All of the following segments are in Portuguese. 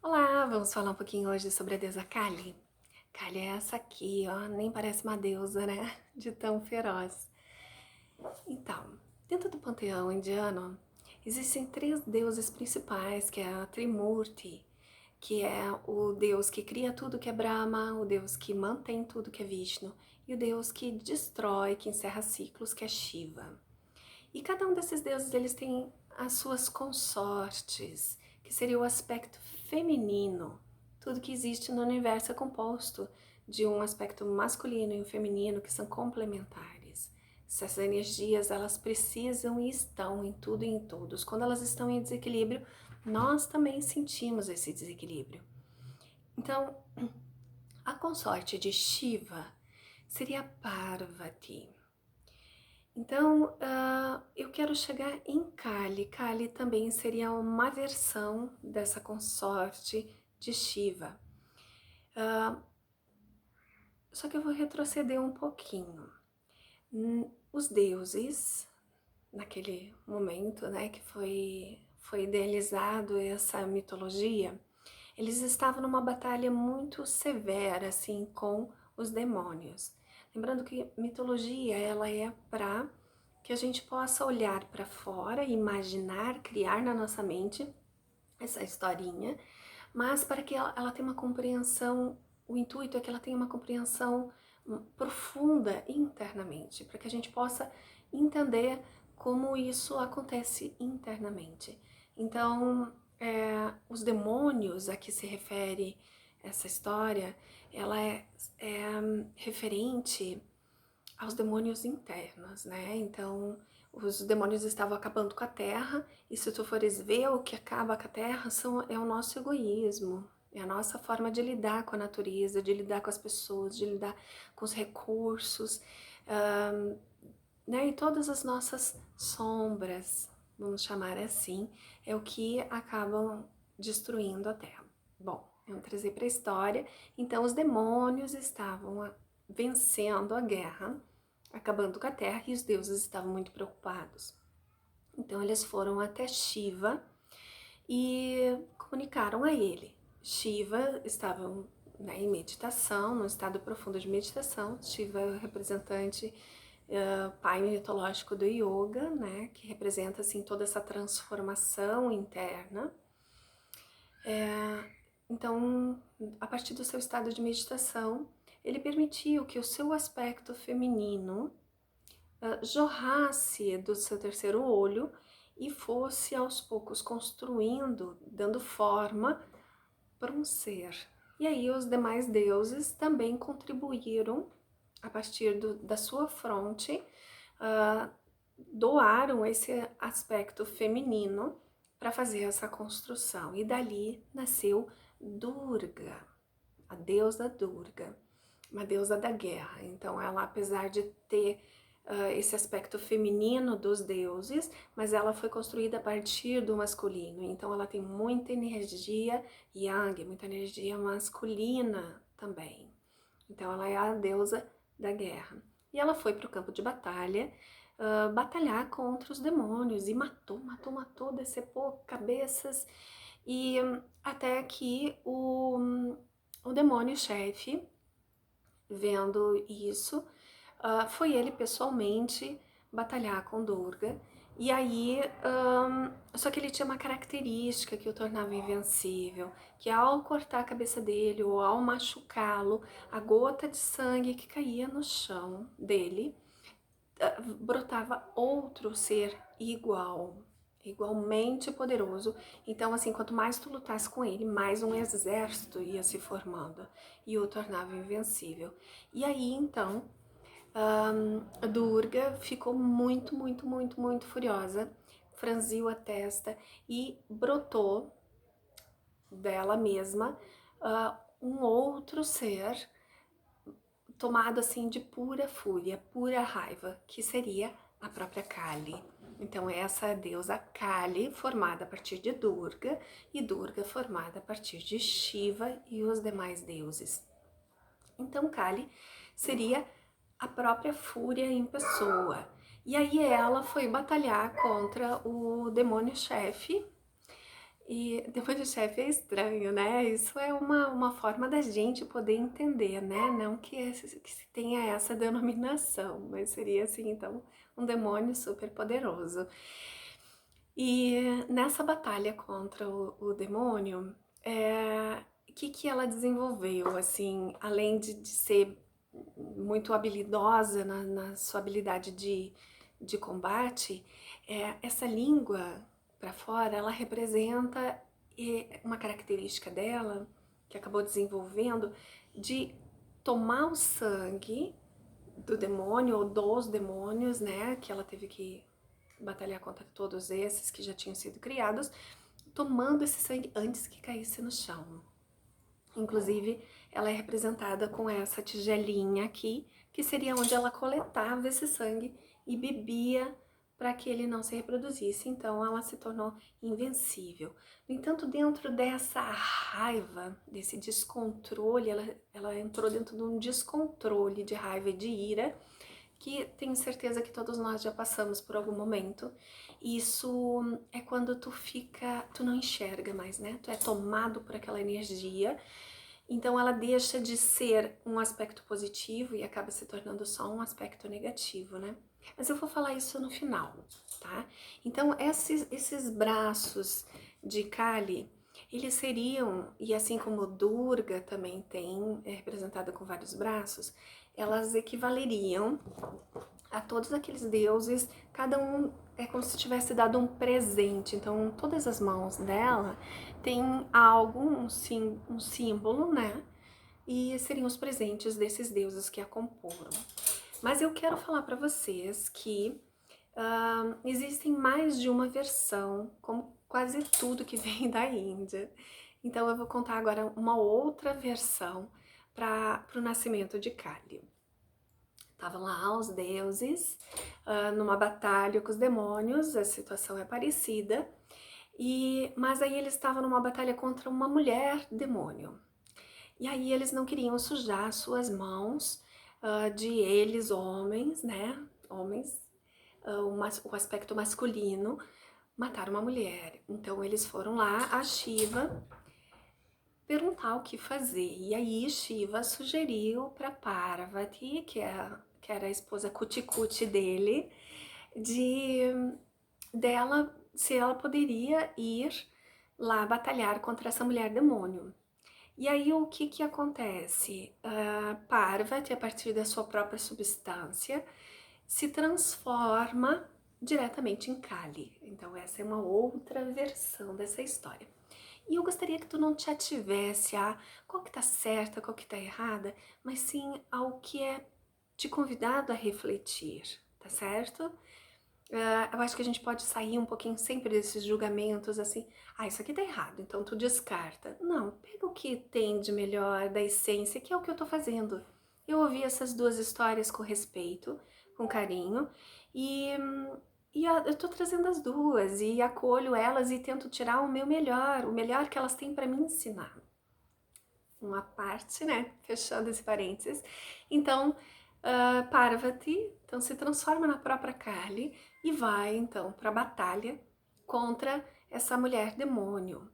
Olá, vamos falar um pouquinho hoje sobre a deusa Kali. Kali é essa aqui, ó, nem parece uma deusa, né? De tão feroz. Então, dentro do panteão indiano, existem três deuses principais, que é a Trimurti, que é o deus que cria tudo que é Brahma, o deus que mantém tudo que é Vishnu, e o deus que destrói, que encerra ciclos, que é Shiva. E cada um desses deuses, eles têm as suas consortes, que seria o aspecto feminino. Tudo que existe no universo é composto de um aspecto masculino e um feminino que são complementares. Essas energias, elas precisam e estão em tudo e em todos. Quando elas estão em desequilíbrio, nós também sentimos esse desequilíbrio. Então, a consorte de Shiva seria Parvati. Então, eu quero chegar em Kali. Kali também seria uma versão dessa consorte de Shiva. Só que eu vou retroceder um pouquinho. Os deuses, naquele momento, né, que foi idealizado essa mitologia, eles estavam numa batalha muito severa, assim, com os demônios. Lembrando que mitologia, ela é para que a gente possa olhar para fora, imaginar, criar na nossa mente essa historinha, mas para que ela tenha uma compreensão, o intuito é que ela tenha uma compreensão profunda internamente, para que a gente possa entender como isso acontece internamente. Então, os demônios a que se refere essa história, ela é referente aos demônios internos, né? Então, os demônios estavam acabando com a Terra, e se tu fores ver o que acaba com a Terra é o nosso egoísmo, é a nossa forma de lidar com a natureza, de lidar com as pessoas, de lidar com os recursos, né? E todas as nossas sombras, vamos chamar assim, é o que acabam destruindo a Terra. Bom, eu trazer para a história. Então, os demônios estavam vencendo a guerra, acabando com a Terra, e os deuses estavam muito preocupados. Então, eles foram até Shiva e comunicaram a ele. Shiva estava, né, em meditação, num estado profundo de meditação. Shiva é o representante, pai mitológico do yoga, né, que representa assim toda essa transformação interna. Então, a partir do seu estado de meditação, ele permitiu que o seu aspecto feminino jorrasse do seu terceiro olho e fosse aos poucos construindo, dando forma para um ser. E aí os demais deuses também contribuíram a partir da sua fronte, doaram esse aspecto feminino para fazer essa construção. E dali nasceu Durga, a deusa Durga, uma deusa da guerra. Então ela, apesar de ter esse aspecto feminino dos deuses, mas ela foi construída a partir do masculino. Então ela tem muita energia yang, muita energia masculina também. Então ela é a deusa da guerra. E ela foi para o campo de batalha batalhar contra os demônios e matou, decepou cabeças, e até que o demônio-chefe, vendo isso, foi ele pessoalmente batalhar com Durga. E aí, só que ele tinha uma característica que o tornava invencível, que ao cortar a cabeça dele ou ao machucá-lo, a gota de sangue que caía no chão dele, brotava outro ser igualmente poderoso. Então, assim, quanto mais tu lutasse com ele, mais um exército ia se formando e o tornava invencível. E aí, então, Durga ficou muito furiosa, franziu a testa e brotou dela mesma um outro ser tomado assim de pura fúria, pura raiva, que seria a própria Kali. Então essa é a deusa Kali, formada a partir de Durga, e Durga formada a partir de Shiva e os demais deuses. Então Kali seria a própria fúria em pessoa. E aí ela foi batalhar contra o demônio-chefe E demônio-chefe é estranho, né? Isso é uma forma da gente poder entender, né? Não que se tenha essa denominação, mas seria assim, então, um demônio super poderoso. E nessa batalha contra o demônio, o que ela desenvolveu, assim, além de ser muito habilidosa na sua habilidade de combate, essa língua para fora, ela representa uma característica dela, que acabou desenvolvendo, de tomar o sangue do demônio ou dos demônios, né, que ela teve que batalhar contra todos esses que já tinham sido criados, tomando esse sangue antes que caísse no chão. Inclusive, ela é representada com essa tigelinha aqui, que seria onde ela coletava esse sangue e bebia para que ele não se reproduzisse. Então, ela se tornou invencível. No entanto, dentro dessa raiva, desse descontrole, ela entrou dentro de um descontrole de raiva e de ira, que tenho certeza que todos nós já passamos por algum momento. Isso é quando tu não enxerga mais, né? Tu é tomado por aquela energia. Então ela deixa de ser um aspecto positivo e acaba se tornando só um aspecto negativo, né? Mas eu vou falar isso no final, tá? Então esses braços de Kali, eles seriam, e assim como Durga também tem, é representada com vários braços, elas equivaleriam a todos aqueles deuses, cada um é como se tivesse dado um presente. Então, todas as mãos dela têm algo, um símbolo, né? E seriam os presentes desses deuses que a comporam. Mas eu quero falar para vocês que existem mais de uma versão, como quase tudo que vem da Índia. Então, eu vou contar agora uma outra versão para o nascimento de Kali. Estavam lá os deuses numa batalha com os demônios, a situação é parecida, mas aí eles estavam numa batalha contra uma mulher demônio. E aí eles não queriam sujar suas mãos de eles, homens, né? Homens, o aspecto masculino, matar uma mulher. Então eles foram lá a Shiva perguntar o que fazer. E aí Shiva sugeriu para Parvati, que era a esposa cuti-cuti dele, dela se ela poderia ir lá batalhar contra essa mulher demônio. E aí o que acontece? Parvati, a partir da sua própria substância, se transforma diretamente em Kali. Então essa é uma outra versão dessa história. E eu gostaria que tu não te ativesse a qual que tá certa, qual que tá errada, mas sim ao que é te convidado a refletir, tá certo? Eu acho que a gente pode sair um pouquinho sempre desses julgamentos assim, isso aqui tá errado, então tu descarta. Não, pega o que tem de melhor, da essência, que é o que eu tô fazendo. Eu ouvi essas duas histórias com respeito, com carinho, e, eu tô trazendo as duas, e acolho elas e tento tirar o melhor que elas têm para me ensinar. Uma parte, né, fechando esse parênteses. Então, Parvati então, se transforma na própria Kali e vai então para a batalha contra essa mulher demônio.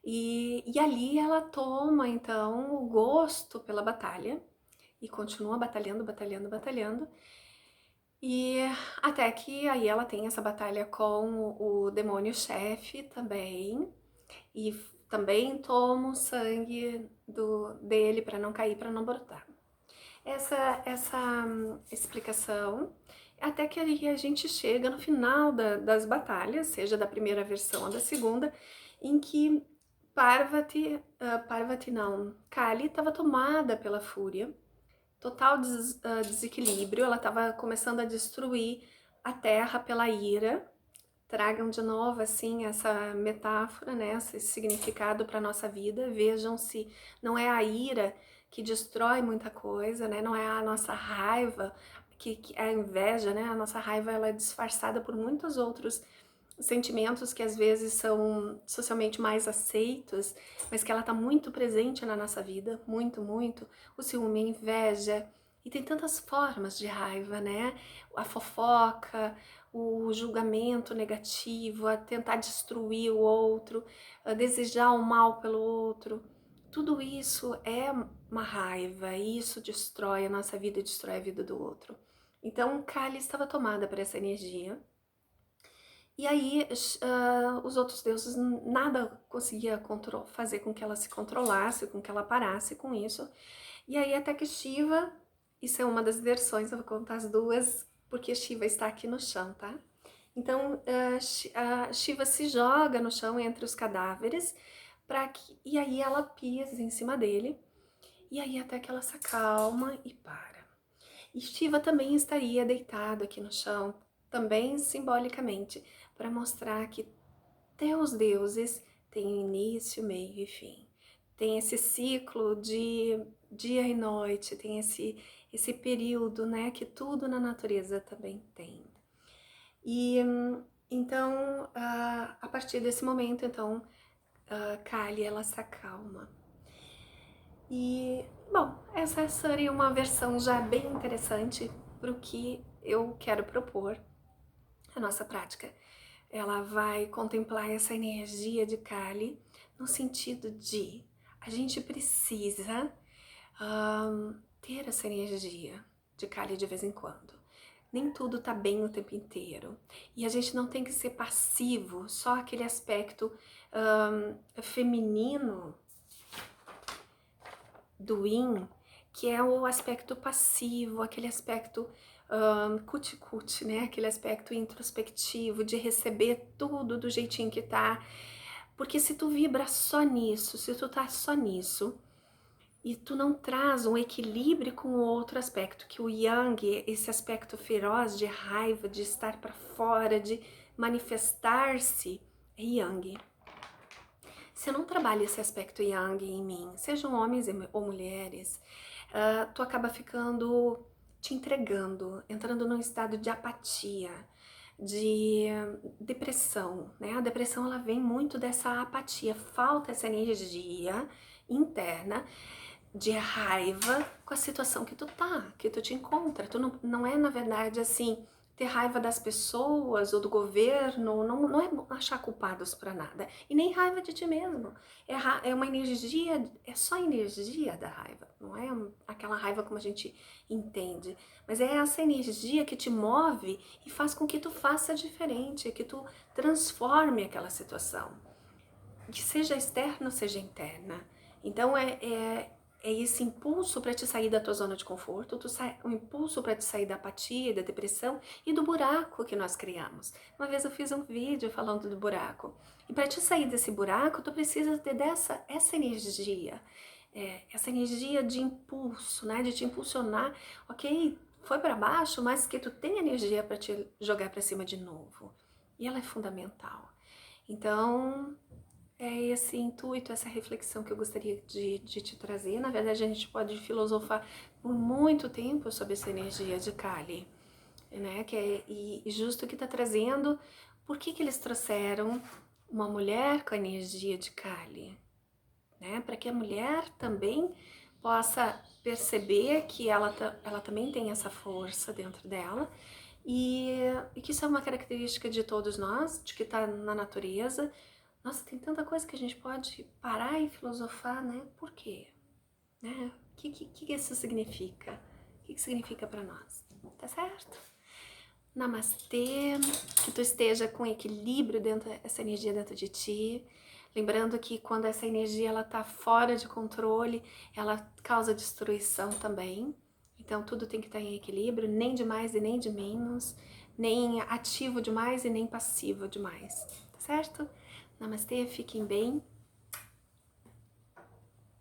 E ali ela toma então o gosto pela batalha e continua batalhando, batalhando, batalhando. E até que aí ela tem essa batalha com o demônio-chefe também. E também toma o sangue dele para não cair, para não brotar. Essa explicação, até que aí a gente chega no final das batalhas, seja da primeira versão ou da segunda, em que Parvati não, Kali estava tomada pela fúria, total desequilíbrio, ela estava começando a destruir a terra pela ira. Tragam de novo assim essa metáfora, né, esse significado para nossa vida. Vejam se não é a ira que destrói muita coisa, né? Não é a nossa raiva que é a inveja, né? A nossa raiva ela é disfarçada por muitos outros sentimentos que às vezes são socialmente mais aceitos, mas que ela está muito presente na nossa vida, muito, muito. O ciúme, a inveja, E tem tantas formas de raiva, né? A fofoca, o julgamento negativo, a tentar destruir o outro, a desejar o mal pelo outro. Tudo isso é uma raiva, e isso destrói a nossa vida e destrói a vida do outro. Então, Kali estava tomada por essa energia. E aí, os outros deuses, nada conseguia fazer com que ela se controlasse, com que ela parasse com isso. E aí, até que Shiva, isso é uma das versões, eu vou contar as duas, porque Shiva está aqui no chão, tá? Então, Shiva se joga no chão entre os cadáveres, e aí ela pisa em cima dele, e aí até que ela se acalma e para. E Shiva também estaria deitado aqui no chão, também simbolicamente, para mostrar que até os deuses têm início, meio e fim. Tem esse ciclo de dia e noite, tem esse período, né, que tudo na natureza também tem. E então, a partir desse momento, então, Kali, ela se acalma. E, bom, essa seria uma versão já bem interessante para o que eu quero propor. A nossa prática, ela vai contemplar essa energia de Kali no sentido de a gente precisa ter essa energia de Kali de vez em quando. Nem tudo tá bem o tempo inteiro. E a gente não tem que ser passivo, só aquele aspecto feminino do Yin, que é o aspecto passivo, aquele aspecto cuti-cuti, né? Aquele aspecto introspectivo, de receber tudo do jeitinho que tá. Porque se tu vibra só nisso, se tu tá só nisso, e tu não traz um equilíbrio com o outro aspecto, que o Yang, esse aspecto feroz de raiva, de estar para fora, de manifestar-se, é Yang. Se eu não trabalho esse aspecto Yang em mim, sejam homens ou mulheres, tu acaba ficando, te entregando, entrando num estado de apatia, de depressão, né? A depressão, ela vem muito dessa apatia, falta essa energia interna de raiva com a situação que tu tá, que tu te encontra. Tu não é, na verdade, assim, ter raiva das pessoas ou do governo, não é achar culpados para nada. E nem raiva de ti mesmo. É uma energia, é só energia da raiva. Não é aquela raiva como a gente entende. Mas é essa energia que te move e faz com que tu faça diferente, que tu transforme aquela situação. Que seja externa, seja interna. Então é esse impulso para te sair da tua zona de conforto, um impulso para te sair da apatia, da depressão e do buraco que nós criamos. Uma vez eu fiz um vídeo falando do buraco. E para te sair desse buraco, tu precisa ter essa energia. Essa energia de impulso, né? De te impulsionar, ok? Foi para baixo, mas que tu tem energia para te jogar para cima de novo. E ela é fundamental. Então, é esse intuito, essa reflexão que eu gostaria de te trazer. Na verdade, a gente pode filosofar por muito tempo sobre essa energia de Kali, né? E justo que está trazendo, por que eles trouxeram uma mulher com a energia de Kali? Né? Para que a mulher também possa perceber que ela também tem essa força dentro dela e que isso é uma característica de todos nós, de que está na natureza. Nossa, tem tanta coisa que a gente pode parar e filosofar, né? Por quê? Né? O que isso significa? O que significa para nós? Tá certo? Namastê, que tu esteja com equilíbrio dentro, essa energia dentro de ti. Lembrando que quando essa energia ela tá fora de controle, ela causa destruição também. Então tudo tem que estar em equilíbrio, nem de mais e nem de menos, nem ativo demais e nem passivo demais, tá certo? Namastê, fiquem bem.